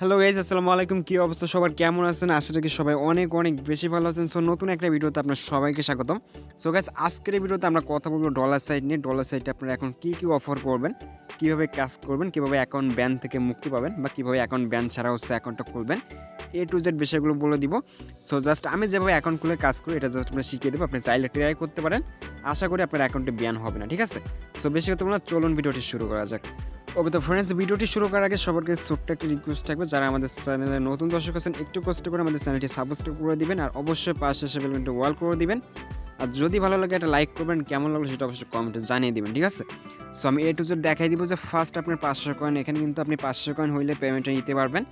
Hello guys, আসসালামু আলাইকুম। কী অবস্থা সবার, কেমন আছেন? আশা করি সবাই অনেক অনেক বেশি ভালো আছেন। সো নতুন একটা ভিডিওতে আপনার সবাইকে স্বাগতম। সো গাইজ, আজকের এই ভিডিওতে আমরা কথা বলবো ডলার সাইট নিয়ে। ডলার সাইটে আপনারা এখন কী কী অফার করবেন, কীভাবে কাজ করবেন, কীভাবে অ্যাকাউন্ট ব্যান থেকে মুক্তি পাবেন, বা কীভাবে অ্যাকাউন্ট ব্যান ছাড়া অ্যাকাউন্টটা খুলবেন, এ টু জেড বিষয়গুলো বলে দিব। সো জাস্ট আমি যেভাবে অ্যাকাউন্ট খুলে কাজ করি এটা জাস্ট আপনার শিখিয়ে দেবো। আপনি চাইলে ট্রাই করতে পারেন, আশা করি আপনার অ্যাকাউন্টে ব্যান হবে না। ঠিক আছে? সো বেশি কথা বলুন, চলুন ভিডিওটি শুরু করা যাক। ওকে, তো ফ্রেন্ডস, ভিডিওটি শুরু করার আগে সবার কাছে ছোট্ট একটা রিকোয়েস্ট থাকবে, যারা আমাদের চ্যানেলে নতুন দর্শক আছেন একটু কষ্ট করে আমাদের চ্যানেলটি সাবস্ক্রাইব করে দিবেন, আর অবশ্যই পাশে এসে বেল বাটনটি অল করে দিবেন। আর যদি ভালো লাগে একটা লাইক করবেন, কেমন লাগলো সেটা অবশ্যই কমেন্টে জানিয়ে দিবেন। ঠিক আছে? সো আমি এ টু জেড দেখাই দিব যে ফার্স্ট আপনার 500 কয়েন, এখানে কিন্তু আপনি 500 কয়েন হইলে পেমেন্টটা নিতে পারবেন,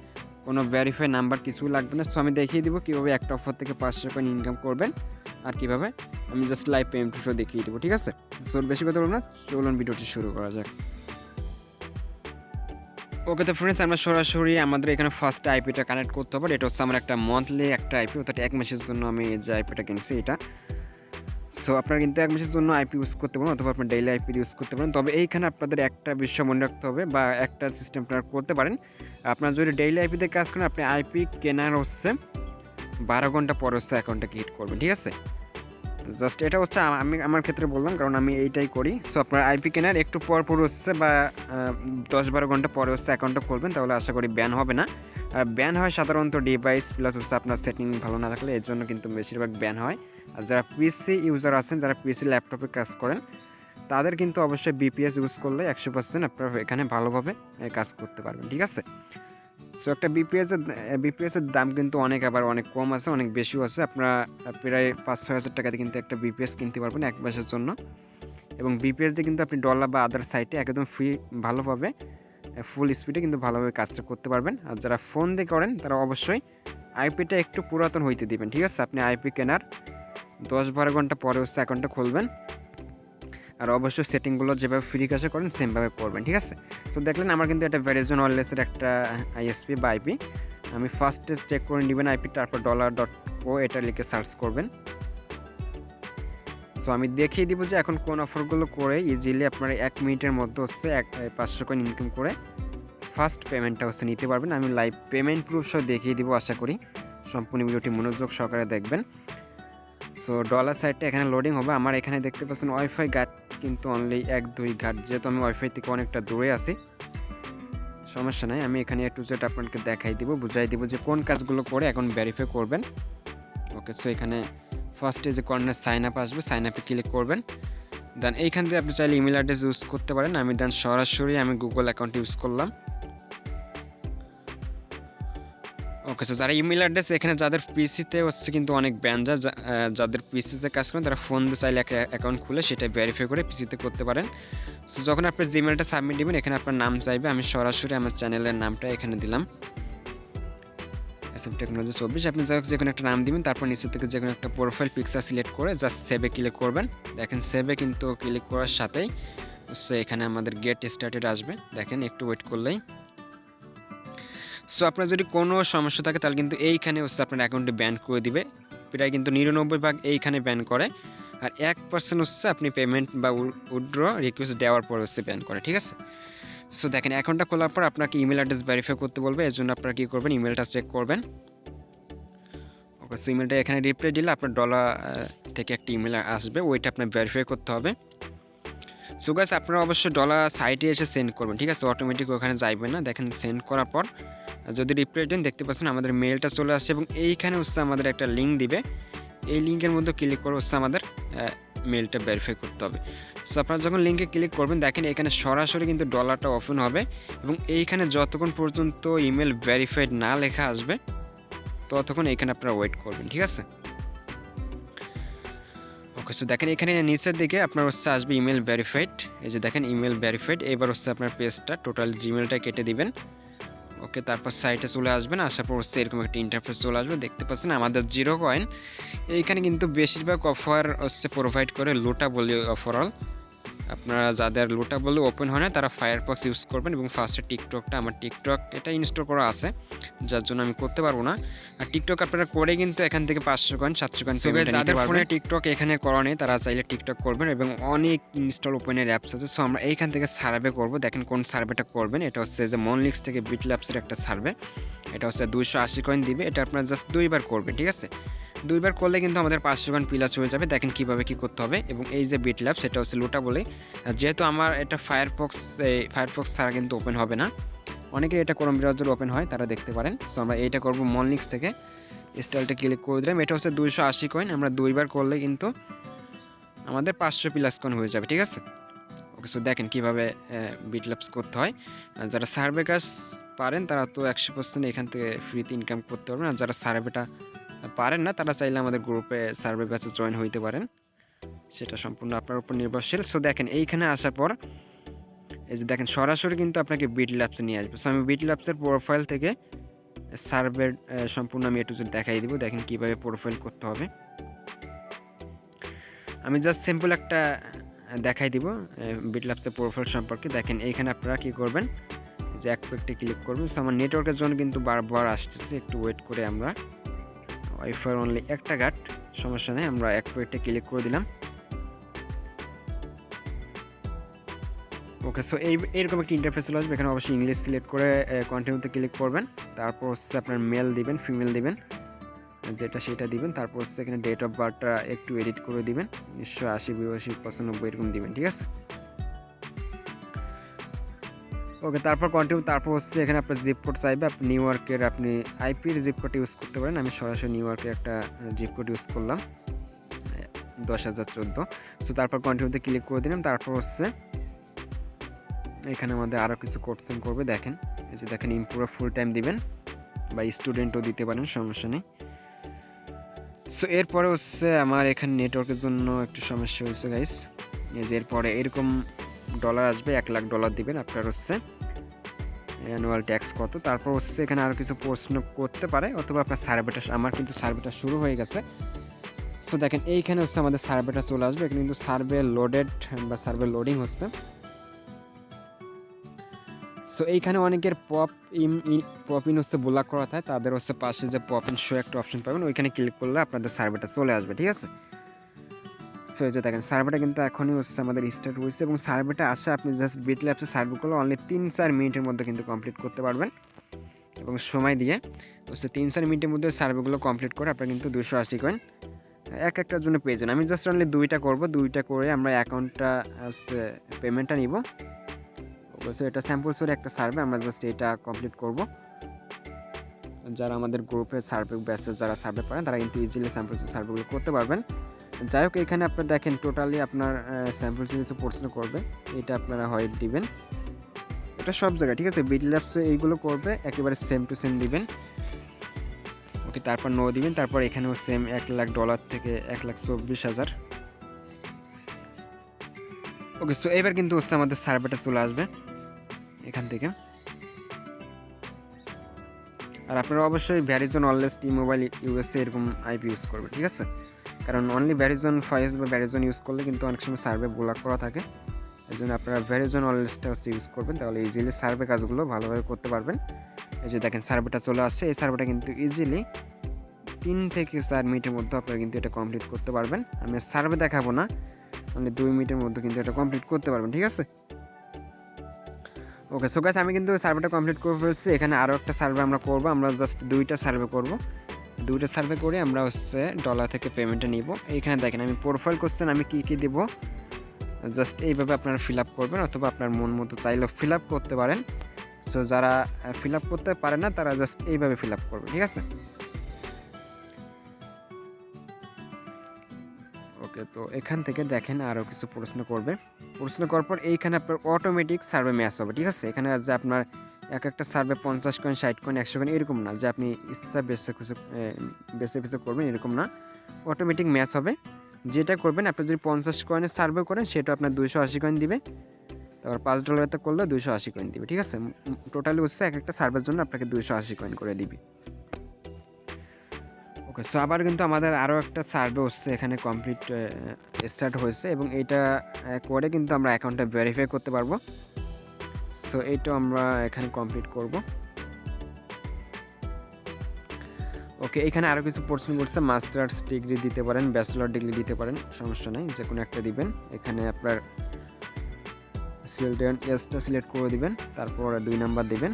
কোনো ভেরিফাই নাম্বার কিছু লাগবে না। সো আমি দেখিয়ে দিব কীভাবে একটা অফার থেকে 500 কয়েন ইনকাম করবেন, আর কীভাবে আমি জাস্ট লাইভ পেমেন্ট দেখিয়ে দেবো। ঠিক আছে? সো বেশি কথা বলবো না, চলুন ভিডিওটি শুরু করা যাক। ওকে, তো ফ্রেন্ডস, আমরা সরাসরি আমাদের এখানে ফার্স্ট আইপিটা কানেক্ট করতে হবে। এটা হচ্ছে আমার একটা মান্থলি একটা আইপি, অর্থাৎ 1 মাসের জন্য আমি যে আইপিটা কিনছি এটা। সো আপনারা কিন্তু 1 মাসের জন্য আইপি ইউজ করতে পারেন, অথবা আপনার ডেইলি আইপি ইউজ করতে পারেন। তবে এইখানে আপনাদের একটা বিষয় মনে রাখতে হবে, বা একটা সিস্টেম আপনারা করতে পারেন। আপনার যদি ডেইলি আইপিতে কাজ করেন, আপনি আইপি কেনার 12 ঘন্টা পরে অ্যাকাউন্টটাকে হিট করবেন। ঠিক আছে? জাস্ট এটা আমি আমার ক্ষেত্রে বললাম, কারণ আমি এইটাই করি। সো আপনার আইপি কেনার একটু পর বা 10-12 ঘন্টা পরে অ্যাকাউন্টটা খুলবেন, তাহলে আশা করি ব্যান হবে না। আর ব্যান হয় সাধারণত ডিভাইস প্লাস আপনার সেটিং ভালো না থাকলে, এর জন্য কিন্তু বেশিরভাগ ব্যান হয়। আর যারা পিসি ইউজার আছেন, যারা পিসি ল্যাপটপে কাজ করেন, তাদের কিন্তু অবশ্যই বিপিএস ইউজ করলে 100% আপনারা এখানে ভালোভাবে কাজ করতে পারবেন। ঠিক আছে? সো একটা বিপিএসের দাম কিন্তু অনেক কম আছে, অনেক বেশিও আছে। আপনারা প্রায় 5-6 হাজার টাকাতে কিন্তু একটা বিপিএস কিনতে পারবেন 1 মাসের জন্য। এবং বিপিএস দিয়ে কিন্তু আপনি ডলার বা আদার সাইটে একদম ফ্রি ভালোভাবে ফুল স্পিডে কিন্তু ভালোভাবে কাজটা করতে পারবেন। আর যারা ফোন দিয়ে করেন, তারা অবশ্যই আইপিটা একটু পুরাতন হইতে দিবেন। ঠিক আছে? আপনি আইপি কেনার 10-12 ঘন্টা পরে অ্যাকাউন্টটা খুলবেন, আর অবশ্যই সেটিংগুলো যেভাবে ফ্রি কাজে করেন সেমভাবে করবেন। ঠিক আছে? তো দেখলেন আমার কিন্তু এটা ভেরিজন ওয়্যারলেসের একটা আইএসপি বা আইপি। আমি ফার্স্টে চেক করে নেবেন আইপি, তারপর $.co এটা লিখে সার্চ করবেন। সো আমি দেখিয়ে দিব যে এখন কোন অফারগুলো করে ইজিলি আপনারা 1 মিনিটের মধ্যে 500 কয়েন ইনকাম করে ফার্স্ট পেমেন্টটা নিতে পারবেন। আমি লাইভ পেমেন্ট প্রুফ সহ দেখিয়ে দিব, আশা করি সম্পূর্ণ ভিডিওটি মনোযোগ সহকারে দেখবেন। সো ডলার সাইটটা এখানে লোডিং হবে। আমার এখানে দেখতে পাচ্ছেন ওয়াইফাই ঘাট কিন্তু অনলি 1-2 ঘাট, যেহেতু আমি ওয়াইফাই থেকে অনেকটা দূরে আছি। সমস্যা নাই, আমি এখানে একটু যেটা আপনাকে দেখাই দিব, বুঝাই দিব যে কোন কাজগুলো করে এখন ভেরিফাই করবেন। ওকে, সো এখানে ফার্স্টে যে কর্নার সাইন আপ আসবে, সাইন আপে ক্লিক করবেন। দেন এইখান থেকে আপনি চাইলে ইমেল অ্যাড্রেস ইউজ করতে পারেন। আমি সরাসরি গুগল অ্যাকাউন্ট ইউজ করলাম। ওকে, সো যারা ইমেল অ্যাড্রেস এখানে যাদের পিসিতে কিন্তু অনেক ব্যান যায়, যাদের পিসিতে কাজ করেন তারা ফোন দিয়ে চাইলে একটা অ্যাকাউন্ট খুলে সেটা ভেরিফাই করে পিসিতে করতে পারেন। সো যখন আপনি জিমেলটা সাবমিট দিবেন, এখানে আপনার নাম চাইবে। আমি সরাসরি আমার চ্যানেলের নামটা এখানে দিলাম, SM টেকনোলজি 24। আপনি যে কোনো একটা নাম দিবেন, তারপর নিচে থেকে যে কোনো একটা প্রোফাইল পিকচার সিলেক্ট করে জাস্ট সেভে ক্লিক করবেন। দেখেন সেভে কিন্তু ক্লিক করার সাথেই এখানে আমাদের গেট স্টার্টেড আসবে। দেখেন একটু ওয়েট করলেই। সো আপনার যদি কোনো সমস্যা থাকে তাহলে কিন্তু এইখানে আপনার অ্যাকাউন্টে ব্যান করে দিবে। প্রায় কিন্তু 99% এইখানে ব্যান করে, আর 1% আপনি পেমেন্ট বা উইথড্র রিকোয়েস্ট দেওয়ার পর ব্যান করে। ঠিক আছে? সো দেখেন অ্যাকাউন্টটা খোলার পর আপনাকে ইমেল অ্যাড্রেস ভেরিফাই করতে বলবে। এর জন্য আপনারা কী করবেন, ইমেলটা চেক করবেন। ওকে, সো ইমেলটা এখানে রিপ্লাই দিলে আপনার ডলার থেকে একটা ইমেল আসবে, ওইটা আপনার ভেরিফাই করতে হবে। সো গাইস, আপনারা অবশ্যই ডলার সাইটে এসে সেন্ড করবেন। ঠিক আছে? অটোমেটিক ওখানে যাইবে না। দেখেন সেন্ড করার পর যদি রিপ্লাই দেন, দেখতে পাচ্ছেন আমাদের মেলটা চলে আসছে, এবং এইখানে আমাদের একটা লিঙ্ক দিবে। এই লিঙ্কের মধ্যে ক্লিক করে আমাদের মেলটা ভেরিফাই করতে হবে। সো আপনারা যখন লিঙ্কে ক্লিক করবেন, দেখেন এখানে সরাসরি কিন্তু ডলারটা ওপেন হবে, এবং এইখানে যতক্ষণ পর্যন্ত ইমেল ভেরিফাইড না লেখা আসবে ততক্ষণ এইখানে আপনারা ওয়েট করবেন। ঠিক আছে? ওকে, সো দেখেন এখানে নিচের দিকে আপনার আসবে ইমেল ভেরিফাইড। এই যে দেখেন ইমেল ভেরিফাইড। এবার আপনার পেজটা টোটাল জিমেলটা কেটে দিবেন। ওকে, তারপর সাইটে চলে আসবেন। আসার পর এরকম একটা ইন্টারফেস চলে আসবে। দেখতে পাচ্ছেন আমাদের 0 কয়েন এইখানে কিন্তু বেশিরভাগ অফার প্রোভাইড করে লোটা বলি ওভারঅল। আপনারা যাদের লুটেবল ওপেন হয় না তারা ফায়ারফক্স ইউজ করবেন এবং ফার্স্টে টিকটকটা, আমার টিকটক এটা ইনস্টল করা আছে যার জন্য আমি করতে পারবো না। আর টিকটক আপনারা করে কিন্তু এখান থেকে 500 কয়েন 700 কয়েন পেমেন্ট নিতে পারবেন। ফোনে টিকটক এখানে করা নেই তারা চাইলে টিকটক করবেন এবং অনেক ইনস্টল ওপেনের অ্যাপস আছে। সো আমরা এইখান থেকে সার্ভে করব, দেখেন কোন সার্ভেটা করবেন। এটা হচ্ছে যে মনলিক্স থেকে বিটল্যাবসের একটা সার্ভে, এটা হচ্ছে 280 কয়েন দিবে। এটা আপনারা জাস্ট 2বার করবেন, ঠিক আছে? 2বার করলে কিন্তু আমাদের 500 কয়েন প্লাস হয়ে যাবে। দেখেন কিভাবে কি করতে হবে। এবং এই যে বিটল্যাবস এটা হচ্ছে লুটা বলে, যেহেতু আমার এটা ফায়ারফক্স ছাড়া কিন্তু ওপেন হবে না, অনেকের এটা ক্রোম ব্রাউজার ওপেন হয় তারা দেখতে পারেন। সো আমরা এইটা করব মনলিক্স থেকে, স্টাইলটা ক্লিক করে দিলাম। এটা হচ্ছে 280 কয়েন, আমরা 2বার করলে কিন্তু আমাদের 500 প্লাস কয়েন হয়ে যাবে, ঠিক আছে? ওকে, সো দেখেন কীভাবে বিটল্যাবস করতে হয়। যারা সার্ভে কাজ পারেন তারা তো 100% এখান থেকে ফ্রিতে ইনকাম করতে পারবেন। আর যারা সার্ভেটা পারেন না তারা চাইলে আমাদের গ্রুপে সার্ভে ব্যাচে জয়েন হইতে পারেন, সেটা সম্পূর্ণ আপনার উপর নির্ভরশীল। সো দেখেন এইখানে আসার পর এই যে দেখেন সরাসরি কিন্তু আপনাকে বিটল্যাবসে নিয়ে আসবে। সো আমি বিটল্যাবসের প্রোফাইল থেকে সার্ভের সম্পূর্ণ আমি একটু যদি দেখাই দিব, দেখেন কীভাবে প্রোফাইল করতে হবে। আমি জাস্ট সিম্পল একটা দেখাই দিব বিটল্যাবসের প্রোফাইল সম্পর্কে। দেখেন এইখানে আপনারা কী করবেন, যে এক পেজে ক্লিক করবেন। সো আমার নেটওয়ার্কের জন্য কিন্তু বারবার আসতেছে, একটু ওয়েট করে আমরা ওয়াইফাই অনলি একটা গাট, সমস্যা নেই। আমরা এক পেজে ক্লিক করে দিলাম। ওকে, সো এইরকম একটা ইন্টারফেস চলে আসবে। এখানে অবশ্যই ইংলিশ সিলেক্ট করে কন্টিনিউতে ক্লিক করবেন। তারপর হচ্ছে আপনার মেল দিবেন, ফিমেল দিবেন, যেটা সেটা দিবেন। তারপর হচ্ছে এখানে ডেট অফ বার্থটা একটু এডিট করে দিবেন, 1980 82 95 এরকম দিবেন, ঠিক আছে? ওকে, তারপর কন্টিনিউ। তারপর হচ্ছে এখানে আপনার জিপ কোড চাইবে, আপনি নিউ ইয়র্কের আপনি আইপির জিপ কোড ইউজ করতে পারেন। আমি সরাসরি নিউ ইয়র্কের একটা জিপ কোড ইউজ করলাম, 10,014। সো তারপর কন্টিনিউতে ক্লিক করে দিলাম। তারপর হচ্ছে এখানে আমাদের আরও কিছু কোশ্চেন করবে। দেখেন এই যে দেখেন ইমপ্রুভ ফুল টাইম দিবেন বা স্টুডেন্টও দিতে পারেন, সমস্যা নেই। সো এরপরে হচ্ছে আমার এখানে নেটওয়ার্কের জন্য একটু সমস্যা হয়েছে গাইস। এই যে এরপরে এরকম ডলার আসবে, $1,00,000 দিবেন। আপনার হচ্ছে অ্যানুয়াল ট্যাক্স কত। তারপর হচ্ছে এখানে আরও কিছু প্রশ্ন করতে পারে, অথবা আপনার সার্ভেটা, আমার কিন্তু সার্ভেটা শুরু হয়ে গেছে। সো দেখেন এইখানে হচ্ছে আমাদের সার্ভেটা চলে আসবে। এখানে কিন্তু সার্ভে লোডেড বা সার্ভে লোডিং হচ্ছে। সো এইখানে অনেকের পপ ইন হচ্ছে ব্লক করা থাকে, তাদের হচ্ছে পাশে যে পপ ইন শো একটা অপশন পাবেন, ওইখানে ক্লিক করলে আপনাদের সার্ভেটা চলে আসবে, ঠিক আছে? সো এই যে দেখেন সার্ভেটা কিন্তু এখনই হচ্ছে আমাদের স্টার্ট হয়েছে। এবং সার্ভেটা আসে আপনি জাস্ট বিটল্যাবসে সার্ভে করলে অনলি 3-4 মিনিটের মধ্যে কিন্তু কমপ্লিট করতে পারবেন। এবং সময় দিয়ে হচ্ছে 3-4 মিনিটের মধ্যে সার্ভেগুলো কমপ্লিট করে আপনারা কিন্তু 280 কয়েন একটার জন্য পেয়ে যান। আমি জাস্ট অনলি 2টা করব, 2টা করে আমরা অ্যাকাউন্টটা হচ্ছে পেমেন্টটা নিব। সো এটা স্যাম্পলসের একটা সার্ভে, আমরা জাস্ট এটা কমপ্লিট করব। যারা আমাদের গ্রুপের সার্ভে ব্যাচে যারা সার্ভে পারেন তারা কিন্তু ইজিলি স্যাম্পলসের সার্ভেগুলো করতে পারবেন। যাই হোক, এখানে আপনারা দেখেন টোটালি আপনার স্যাম্পলসের কিছু প্রশ্ন করবে, এটা আপনারা হয় দিবেন, এটা সব জায়গায়, ঠিক আছে? বিটল্যাবসে এইগুলো করবে একেবারে সেম টু সেম দিবেন। ওকে, তারপর নো দিবেন। তারপর এখানেও সেম $1,00,000 থেকে 1,24,000। ওকে, সো এবার কিন্তু হচ্ছে আমাদের সার্ভেটা চলে আসবে এখান থেকে। আর আপনারা অবশ্যই ভ্যারিজন অলওয়েজ টি-মোবাইল ইউএসএ এরকম আইপি ইউজ করবে, ঠিক আছে? কারণ অনলি ভ্যারিজন 5 বা ভ্যারিজন ইউজ করলে কিন্তু অনেক সময় সার্ভে ব্লক করা থাকে। এই জন্য আপনারা ভ্যারিজন অলওয়েজটা হচ্ছে ইউজ করবেন, তাহলে ইজিলি সার্ভে কাজগুলো ভালোভাবে করতে পারবেন। এই যে দেখেন সার্ভেটা চলে আসছে। এই সার্ভেটা কিন্তু ইজিলি 3 থেকে 4 মিনিটের মধ্যে আপনারা কিন্তু এটা কমপ্লিট করতে পারবেন। আমি সার্ভে দেখাবো না, অনলি 2 মিনিটের মধ্যে কিন্তু এটা কমপ্লিট করতে পারবেন, ঠিক আছে? ওকে, সো গাইস আমি কিন্তু সার্ভেটা কমপ্লিট করে ফেলছি। এখানে আরও একটা সার্ভে আমরা করব, আমরা জাস্ট 2টা সার্ভে করব। 2টা সার্ভে করে আমরা হচ্ছে ডলার থেকে পেমেন্টটা নিব। এইখানে দেখেন আমি প্রোফাইল কোশ্চেন আমি কী দেবো, জাস্ট এইভাবে আপনারা ফিল আপ করবেন, অথবা আপনার মন মতো চাইলেও ফিল আপ করতে পারেন। সো যারা ফিল আপ করতে পারে না তারা জাস্ট এইভাবে ফিল আপ করবে, ঠিক আছে? ওকে, তো এখান থেকে দেখেন আরও কিছু প্রশ্ন করবে। প্রশ্ন করার পর এইখানে আপনার অটোমেটিক সার্ভে ম্যাচ হবে, ঠিক আছে? এখানে যে আপনার একটা সার্ভে 50 কয়েন 60 কয়েন 100 কয়েন এরকম না, যে আপনি ইচ্ছা বেছে বেছে করবেন, এরকম না, অটোমেটিক ম্যাচ হবে। যেটা করবেন আপনি যদি 50 কয়েনের সার্ভে করেন সেটা আপনার 280 কয়েন দিবে। তারপর $5 করলে 280 কয়েন দিবে, ঠিক আছে? টোটালি হচ্ছে একটা সার্ভের জন্য আপনাকে 280 কয়েন করে দিবে। ওকে, সো আবার কিন্তু আমাদের আরও একটা সার্ভে হচ্ছে এখানে কমপ্লিট স্টার্ট হয়েছে এবং এইটা করে কিন্তু আমরা অ্যাকাউন্টটা ভেরিফাই করতে পারবো। সো এইটা আমরা এখানে কমপ্লিট করব। ওকে, এখানে আরও কিছু প্রশ্ন করছে, মাস্টার্স ডিগ্রি দিতে পারেন, ব্যাচেলর ডিগ্রি দিতে পারেন, সমস্যা নেই, যে কোনো একটা দিবেন। এখানে আপনার চিলড্রেন এজটা সিলেক্ট করে দিবেন, তারপর 2 নাম্বার দিবেন।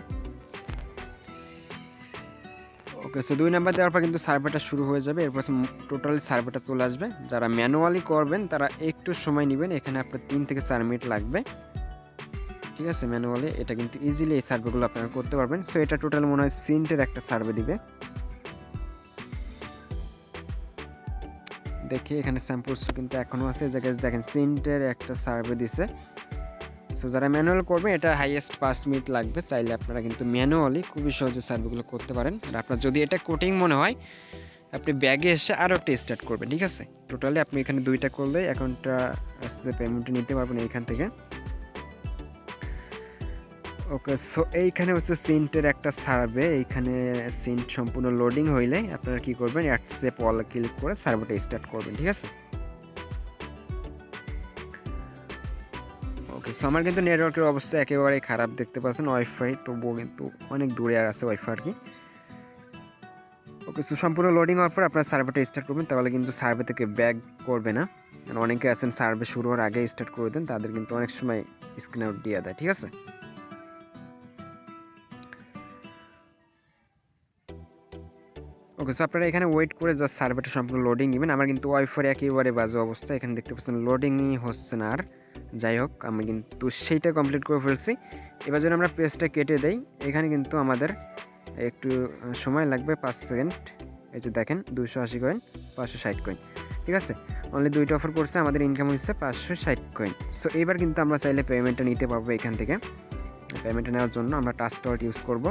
ওকে, সো 2 নাম্বার দেওয়ার পর কিন্তু সার্ভেটা শুরু হয়ে যাবে। এরপর টোটালি সার্ভেটা চলে আসবে। যারা ম্যানুয়ালি করবেন তারা একটু সময় নেবেন, এখানে আপনার 3 থেকে 4 মিনিট লাগবে। ঠিক আছে, ম্যানুয়ালি এটা কিন্তু ইজিলি এই সার্ভেগুলো আপনারা করতে পারবেন। সো এটা টোটাল মনে হয় সিন্টের একটা সার্ভে দিবে। দেখি এখানে স্যাম্পলস কিন্তু এখনও আছে, যে গাইস দেখেন সিন্টের একটা সার্ভে দিছে। সো যারা ম্যানুয়াল করবেন এটা হাইয়েস্ট 5 মিনিট লাগবে। চাইলে আপনারা কিন্তু ম্যানুয়ালি খুবই সহজে সার্ভেগুলো করতে পারেন। আর আপনার যদি এটা কোটিং মনে হয় আপনি ব্যাগে এসে আরও একটা স্টার্ট করবেন। ঠিক আছে, টোটালি আপনি এখানে 2টা করলে অ্যাকাউন্টটা আসছে পেমেন্ট নিতে পারবেন এইখান থেকে। ওকে, সো এইখানে হচ্ছে সিন্টের একটা সার্ভে। এইখানে সিন্ট সম্পূর্ণ লোডিং হইলে আপনারা কি করবেন, অ্যাকসেপ্ট অল ক্লিক করে সার্ভেটা স্টার্ট করবেন। ঠিক আছে, ওকে, সো আমার কিন্তু নেটওয়ার্কের অবস্থা একেবারে খারাপ দেখতে পাচ্ছেন, ওয়াইফাই তবুও কিন্তু অনেক দূরে আছে ওয়াইফাই আর কি। ওকে, সো সম্পূর্ণ লোডিং হওয়ার পর আপনার সার্ভেটা স্টার্ট করবেন, তাহলে কিন্তু সার্ভে থেকে ব্যাক করবে না। কারণ অনেকে আছেন সার্ভে শুরু হওয়ার আগে স্টার্ট করে দেন, তাদের কিন্তু অনেক সময় স্ক্রিন আউট দিয়ে দেয়। ঠিক আছে, ওকে, সো আপনারা এখানে ওয়েট করে জাস্ট সার্ভেটা সম্পূর্ণ লোডিং নেবেন। আমার কিন্তু ওয়াইফাই একেবারে বাজে অবস্থা, এখানে দেখতে পাচ্ছেন লোডিংই হচ্ছে না। আর যাই হোক, আমি কিন্তু সেইটা কমপ্লিট করে ফেলছি। এবার যদি আমরা পেজটা কেটে দেই, এখানে কিন্তু আমাদের একটু সময় লাগবে 5 সেকেন্ড। এই যে দেখেন 280 কয়েন, 560 কয়েন। ঠিক আছে, অনলি 2টা অফার করছে, আমাদের ইনকাম হচ্ছে 560 কয়েন। সো এবার কিন্তু আমরা চাইলে পেমেন্টটা নিতে পারবো এখান থেকে। পেমেন্টটা নেওয়ার জন্য আমরা টাস্ক ওয়ার্ড ইউজ করব।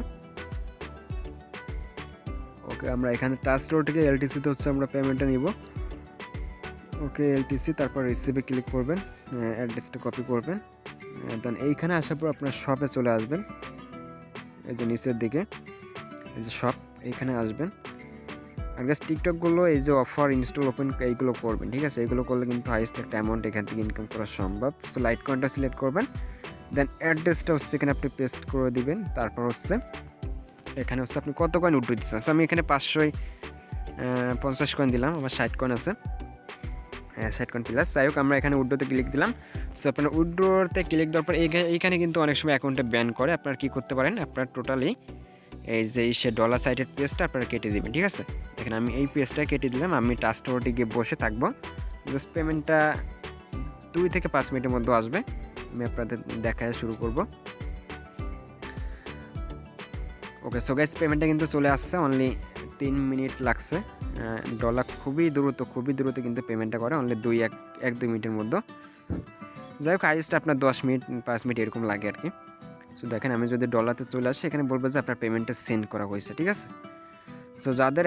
ওকে, আমরা এখানে টাস্ক ওয়ার্ড থেকে এলটিসিতে হচ্ছে আমরা পেমেন্টটা নিব। ওকে, এলটিসি, তারপর রিসিভে ক্লিক করবেন, অ্যাড্রেসটা কপি করবেন, দেন এইখানে আসার পর আপনার শপে চলে আসবেন। এই যে নিচের দিকে এই যে শপ, এইখানে আসবেন। আর গাইস টিকটকগুলো এই যে অফার ইনস্টল ওপেন এইগুলো করবেন। ঠিক আছে, এগুলো করলে কিন্তু হাইয়েস্ট একটা অ্যামাউন্ট এখান থেকে ইনকাম করা সম্ভব। সো লাইট কয়েনটা সিলেক্ট করবেন, দেন অ্যাড্রেসটা হচ্ছে এখানে আপনি পেস্ট করে দিবেন। তারপর হচ্ছে এখানে হচ্ছে আপনি কত কয়েন উঠে দিচ্ছেন। সো আমি এখানে 550 কয়েন দিলাম, আমার 60 কয়েন আছে, 60 কয়েন প্লাস। যাই হোক, আমরা এখানে উইড্রোতে ক্লিক দিলাম। সো আপনার উইড্রোতে ক্লিক দেওয়ার পর এইখানে কিন্তু অনেক সময় অ্যাকাউন্টে ব্যান করে। আপনারা কী করতে পারেন, আপনার টোটালি এই যে সে ডলার সাইটের পেজটা আপনারা কেটে দেবেন। ঠিক আছে, এখানে আমি এই পেজটা কেটে দিলাম। আমি টাস্ক ওয়ার্ডে গিয়ে বসে থাকবো, জাস্ট পেমেন্টটা 2 থেকে 5 মিনিটের মধ্যে আসবে। আমি আপনাদের দেখায় শুরু করব। ওকে, সো গাইস পেমেন্টটা কিন্তু চলে আসছে, অনলি 3 মিনিট লাগছে। ডলার খুবই দ্রুত কিন্তু পেমেন্টটা করে, অনলি 1-2 মিনিটের মধ্যে। যাই হোক, হাইয়েস্ট আপনার 10 মিনিট 5 মিনিট এরকম লাগে আর কি। সো দেখেন আমি যদি ডলারতে চলে আসি, এখানে বলবো যে আপনার পেমেন্টটা সেন্ড করা হয়েছে। ঠিক আছে, সো যাদের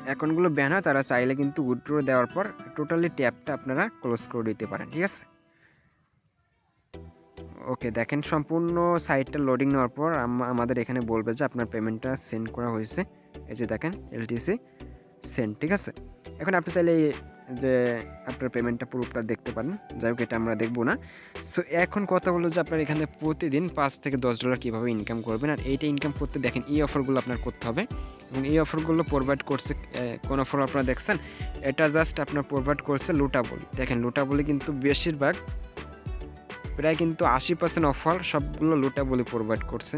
অ্যাকাউন্টগুলো ব্যান হয় তারা চাইলে কিন্তু উইথড্র দেওয়ার পর টোটালি ট্যাবটা আপনারা ক্লোজ করে দিতে পারেন। ঠিক আছে, ওকে, দেখেন সম্পূর্ণ সাইটটা লোডিং নেওয়ার পর আমাদের এখানে বলবে যে আপনার পেমেন্টটা সেন্ড করা হয়েছে। এই যে দেখেন এলটিসি সেন্ড। ঠিক আছে, এখন আপনি চাইলে যে আপনার পেমেন্টটা পুরোটা দেখতে পারেন। যাই হোক, এটা আমরা দেখবো না। সো এখন কথা হলো যে আপনার এখানে প্রতিদিন $5 থেকে $10 কীভাবে ইনকাম করবেন। আর এইটা ইনকাম করতে দেখেন এই অফারগুলো আপনার করতে হবে, এবং এই অফারগুলো প্রোভাইড করছে কোন অফার আপনারা দেখছেন, এটা জাস্ট আপনার প্রোভাইড করছে লুটাবলি। দেখেন লুটাবলি কিন্তু বেশিরভাগ প্রায় কিন্তু 80% অফার সবগুলো লুটাবলি প্রোভাইড করছে।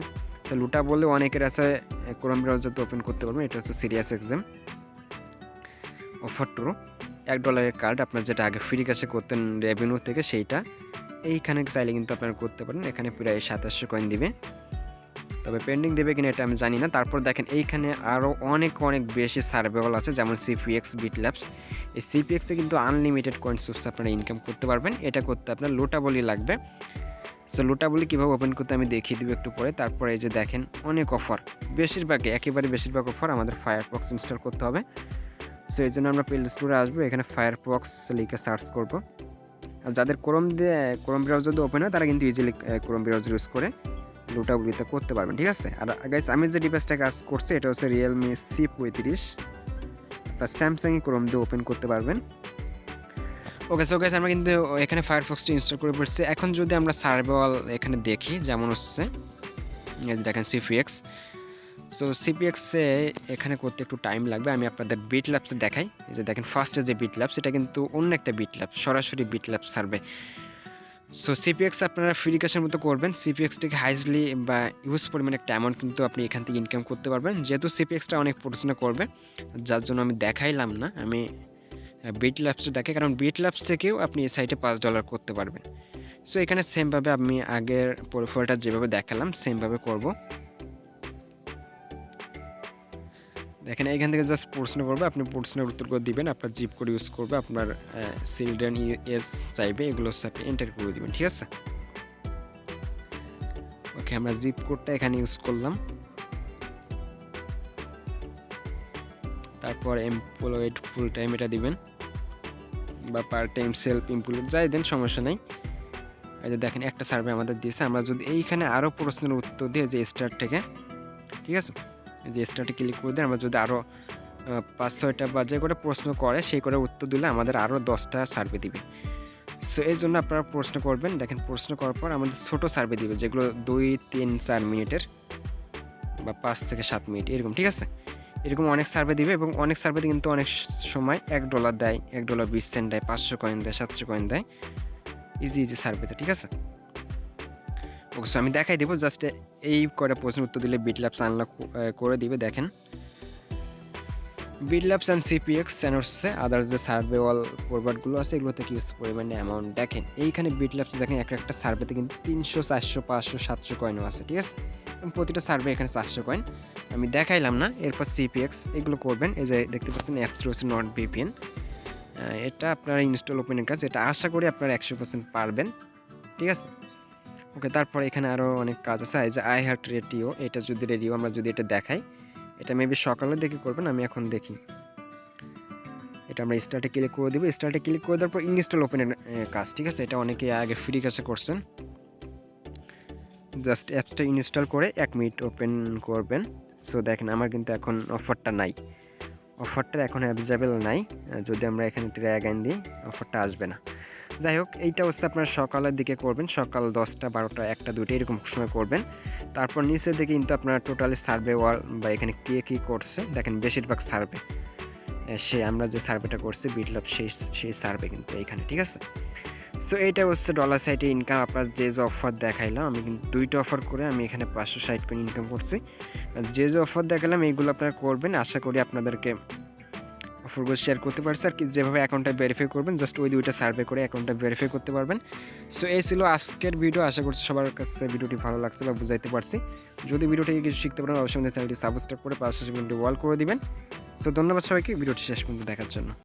তো লুটাবলি অনেকের আছে ক্রোম ব্রাউজারতে ওপেন করতে পারবেন। এটা হচ্ছে serious exam offer true, $1 card আপনার যেটা আগে ফ্রি ক্যাশে করতেন রেভিনিউ থেকে, সেইটা এইখানে চাইলে কিন্তু আপনারা করতে পারেন। এখানে প্রায় 2700 কয়েন দিবে, তবে পেন্ডিং দেবে কিনা এটা আমি জানি না। তারপর দেখেন এইখানে আরও অনেক বেশি সার্ভেবল আছে, যেমন সিপিএক্স, বিটল্যাবস। এই সিপিএক্সে কিন্তু আনলিমিটেড কয়েন সোর্স আপনারা ইনকাম করতে পারবেন। এটা করতে আপনার লুটাবলি লাগবে। সো লুটাবলি কীভাবে ওপেন করতে আমি দেখিয়ে দেবো একটু পরে। তারপরে এই যে দেখেন অনেক অফার, একেবারে বেশিরভাগ অফার আমাদের ফায়ারফক্স ইনস্টল করতে হবে। সো এই জন্য আমরা প্লে স্টোরে আসবো, এখানে ফায়ারফক্স লিখে সার্চ করবো। আর যাদের ক্রোম ব্রাউজার দিয়ে ওপেন হয় তারা কিন্তু ইজিলি ক্রোম ব্রাউজার ইউজ করে লুটাবলিতে করতে পারবেন। ঠিক আছে, আর গাইস আমি যে ডিভাইসটা কাজ করছি এটা হচ্ছে রিয়েলমি C35। বা স্যামসাংয়ে ক্রোম দিয়ে ওপেন করতে পারবেন। ওকে, সো গাইস আমরা কিন্তু এখানে ফায়ারফক্সটা ইনস্টল করে পড়ছি। এখন যদি আমরা সার্ভার ওয়াল এখানে দেখি যেমন হচ্ছে, এই যে দেখেন সিপিএক্স। সো সিপিএক্সে এখানে করতে একটু টাইম লাগবে। আমি আপনাদের বিট ল্যাবসে দেখাই। এই যে দেখেন ফার্স্টে যে বিট ল্যাবস, এটা কিন্তু অন্য একটা বিট ল্যাব, সরাসরি bit lab survey. So CPX আপনারা ফ্রি ক্যাশের মতো করবেন। সিপিএক্সটাকে হাইজলি বা ইউজ পরিমাণে একটা অ্যামাউন্ট কিন্তু আপনি এখান থেকে ইনকাম করতে পারবেন। যেহেতু সিপিএক্সটা অনেক পড়াশোনা করবে, যার জন্য আমি দেখাইলাম না, আমি বিট ল্যাবসে দেখাই, কারণ বিট ল্যাবস থেকেও আপনি এই সাইটে $5 করতে পারবেন। সো এখানে সেমভাবে আমি আগের প্রোফাইলটা যেভাবে দেখালাম সেমভাবে করব। দেখেন এইখান থেকে জাস্ট প্রশ্ন করবে, আপনি প্রশ্নের উত্তর করে দিবেন, আপনার জিপ কোড ইউজ করবে, আপনার চিলড্রেন এজ চাইবে, এগুলো হচ্ছে আপনি এন্টার করে দিবেন, ঠিক আছে। ওকে, আমরা জিপ কোডটা এখানে ইউজ করলাম। তারপর এমপ্লয়েড ফুল টাইম এটা দিবেন, বা পার্ট টাইম সেলফ এমপ্লয়েড যাই দেন, সমস্যা নেই। এই যে দেখেন একটা সার্ভে আমাদের দিয়েছে। আমরা যদি এইখানে আরও প্রশ্নের উত্তর দিয়ে যে স্টার্ট থেকে, ঠিক আছে, যে স্টার্টে ক্লিক করে দিই, আমরা যদি আরও 5-6টা বা যে করে প্রশ্ন করে সেই করে উত্তর দিলে আমাদের আরও 10টা সার্ভে দিবে। সো এই জন্য আপনারা প্রশ্ন করবেন। দেখেন প্রশ্ন করার পর আমাদের ছোটো সার্ভে দিবে, যেগুলো 2-3-4 মিনিটের বা 5 থেকে 7 মিনিট এরকম, ঠিক আছে। এরকম অনেক সার্ভে দিবে, এবং অনেক সার্ভেতে কিন্তু অনেক সময় $1 দেয়, $1.20 দেয়, 500 কয়েন দেয়, 700 কয়েন দেয়, ইজি সার্ভেতে, ঠিক আছে। ওকে, সো আমি দেখাই দেবো। জাস্ট এই কটা প্রশ্নের উত্তর দিলে বিট ল্যাবস আনলক করে দিবে। দেখেন bit labs and CPX and হচ্ছে আদার্স যে সার্ভে ওয়াল ফরওয়ার্ডগুলো আছে, এগুলোতে কি ইউজ পরিমাণে অ্যামাউন্ট দেখেন। এইখানে বিট ল্যাবসে দেখেন একটা সার্ভেতে কিন্তু 300, 400, 500, 700 কয়েনও আছে, ঠিক আছে। প্রতিটা সার্ভে এখানে 400 কয়েন, আমি দেখাইলাম না। এরপর সিপিএক্স এগুলো করবেন। এই যে দেখতে পাচ্ছেন অ্যাপস রয়েছে নট ভিপিএন, এটা আপনারা ইনস্টল ওপেনের কাজ, এটা আশা করি আপনারা 100% পারবেন, ঠিক আছে। ওকে, তারপর এখানে আরও অনেক কাজ আছে। এই যে আই হার্ট রেডিও, এটা যদি রেডিও আমরা যদি এটা দেখাই, এটা মেবি সকালে দেখে করবেন, আমি এখন দেখি। এটা আমরা স্টার্টে ক্লিক করে দেবো। স্টার্টে ক্লিক করে দেওয়ার পর ইনস্টল ওপেনের কাজ, ঠিক আছে। এটা অনেকে আগে ফ্রি কাছে করছেন। জাস্ট অ্যাপসটা ইনস্টল করে 1 মিনিট ওপেন করবেন। সো দেখেন আমার কিন্তু এখন অফারটা নাই, অফারটা এখন অ্যাভেলেবেল নাই। যদি আমরা এখানে ট্র্যাগ আইন দিই, অফারটা আসবে না। যাই হোক, এইটা হচ্ছে আপনার সকালের দিকে করবেন, সকাল 10টা, 12টা, 1টা, 2টা এরকম সময় করবেন। তারপর নিচের দিকে কিন্তু আপনার টোটালি সার্ভে ওয়াল বা এখানে কে কী করছে দেখেন, বেশিরভাগ সার্ভে আমরা যে সার্ভেটা করছি বিট ল্যাব সেই সার্ভে কিন্তু এইখানে, ঠিক আছে। সো এইটা হচ্ছে ডলার সাইটে ইনকাম। আপনার যে অফার দেখাইলাম, আমি কিন্তু 2টা অফার করে আমি এখানে 560 করে ইনকাম করছি। যে অফার দেখালাম এইগুলো আপনারা করবেন, আশা করি আপনাদেরকে অফারগুলো শেয়ার করতে পারছি। আর কি যেভাবে অ্যাকাউন্টটা ভেরিফাই করবেন, জাস্ট ওই 2টা সার্ভে করে অ্যাকাউন্টটা ভেরিফাই করতে পারবেন। সো এই ছিল আজকের ভিডিও। আশা করছি সবার কাছে ভিডিওটি ভালো লাগছে বা বুঝাইতে পারছি। যদি ভিডিওটি কিছু শিখতে পারেন, অবশ্যই চ্যানেলটি সাবস্ক্রাইব করে পাশাপাশি ভিডিওটি ওয়াল করে দিবেন। সো ধন্যবাদ সবাইকে ভিডিওটি শেষ পর্যন্ত দেখার জন্য।